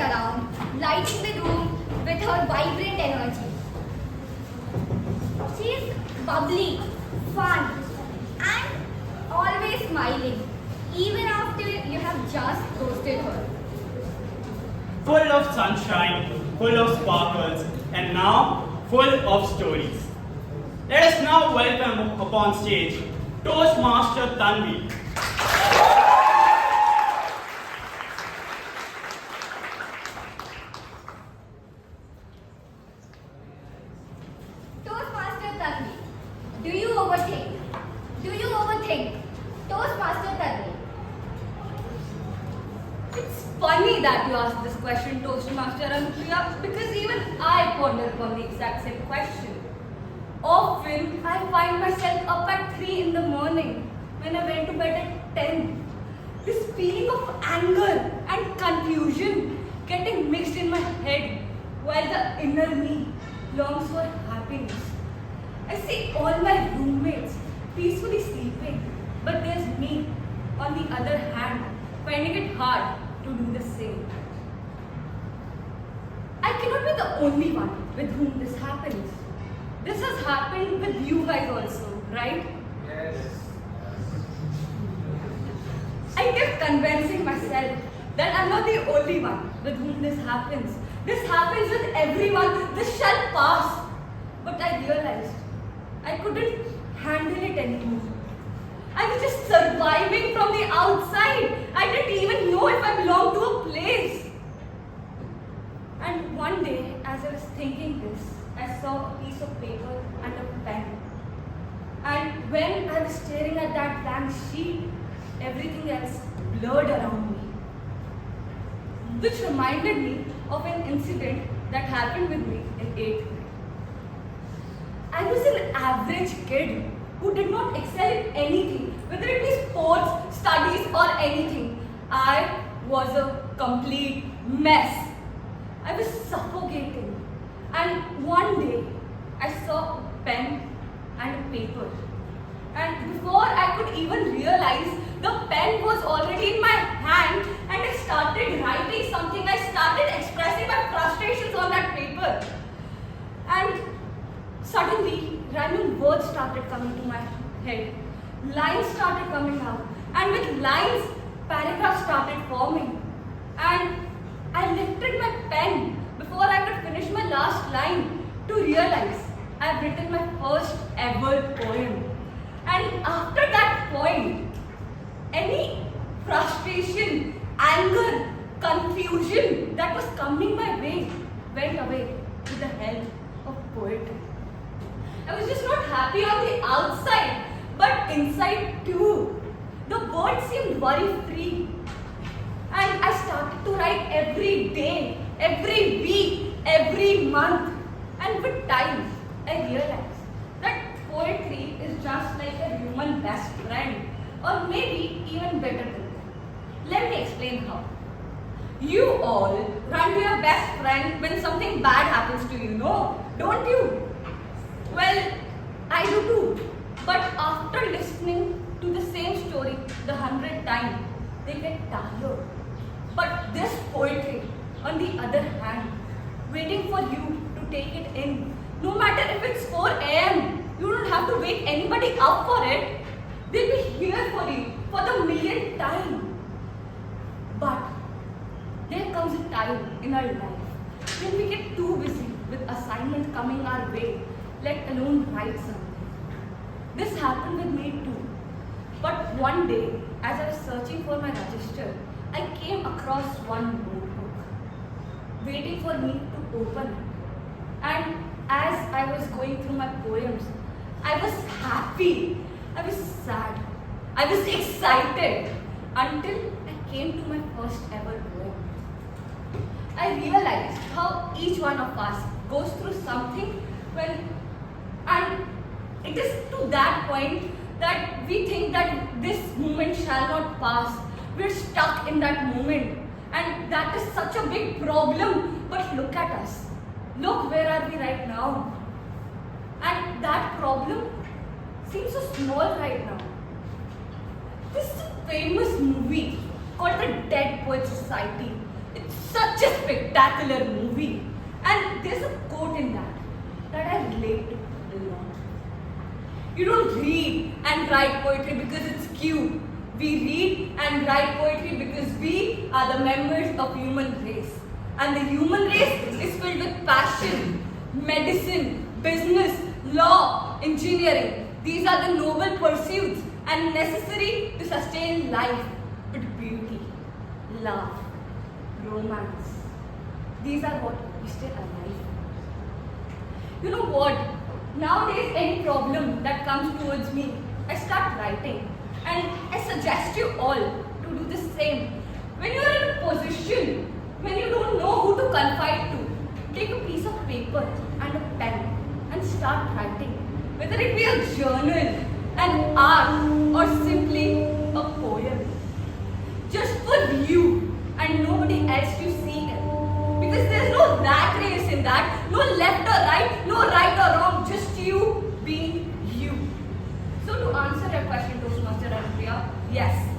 around, lighting the room with her vibrant energy. She's bubbly, fun, and always smiling, even after you have just ghosted her. Full of sunshine, full of sparkles, and now full of stories. Let us now welcome upon stage Toastmaster Tanvi. Toastmaster Tanvi, do you overthink? Do you overthink? Toastmaster Tanvi. It's funny that you asked this question, Toastmaster Anupriya, because even I ponder upon the exact same question. Often, I find myself up at 3 in the morning when I went to bed at 10. This feeling of anger and confusion getting mixed in my head while the inner me longs for happiness. I see all my roommates peacefully sleeping, but there's me, on the other hand, finding it hard to do the same. I cannot be the only one with whom this happens. This has happened with you guys also, right? Yes. I kept convincing myself that I'm not the only one with whom this happens. This happens with everyone. This shall pass. But I realized I couldn't handle it anymore. I was just surviving from the outside. I didn't even know if I belonged to a place. And one day, as I was thinking this, I saw a piece of paper and a pen. And when I was staring at that blank sheet, everything else blurred around me. Which reminded me of an incident that happened with me in 8th grade. I was an average kid who did not excel in anything, whether it be sports, studies, or anything. I was a complete mess. I was suffocating. And one day, I saw a pen and a paper. And before I could even realize, the pen was already in my hand and I started writing something. I started expressing my frustrations on that paper. And suddenly, random words started coming to my head. Lines started coming out. And with lines, paragraphs started forming. And I lifted my pen before I could finish my last line to realize I've written my first ever poem. And after that point, any frustration, anger, confusion that was coming my way went away with the help of poetry. I was just not happy on the outside, but inside too. The words seemed worry-free. And I started to write every day, every week, every month. And with time, I realized that poetry is just like a human best friend, or maybe even better than that. Let me explain how. You all run to your best friend when something bad happens to you, no? Don't you? Well, I do too. But after listening to the same story the 100th time, they get tired. But this poetry, on the other hand, waiting for you to take it in, no matter if it's 4 a.m., you don't have to wake anybody up for it. They'll be here for you for the millionth time. But there comes a time in our life when we get too busy with assignments coming our way, let alone write something. This happened with me too. But one day, as I was searching for my register, I came across one notebook, waiting for me to open it. And as I was going through my poems, I was happy, I was sad, I was excited, until I came to my first ever poem. I realized how each one of us goes through something and it is to that point that we think that this moment shall not pass. We're stuck in that moment, and that is such a big problem. But look at us. Look where are we right now. And that problem seems so small right now. This is a famous movie called The Dead Poets Society. It's such a spectacular movie. And there's a quote in that I relate to a lot. You don't read and write poetry because it's cute. We read and write poetry because we are the members of human race. And the human race is filled with passion, medicine, business, law, engineering. These are the noble pursuits and necessary to sustain life. But beauty, love, romance, these are what we stay alive. You know what? Nowadays, any problem that comes towards me, I start writing. And I suggest you all to do the same. When you are in a position, when you don't know who to confide to, take a piece of paper and a pen and start writing. Whether it be a journal, an art, or simply a poem. Just for you and nobody else to see it. Because there's no rat race in that, no left or right, no right or wrong, just you being you. So to answer your question, Toastmaster and Priya, yes,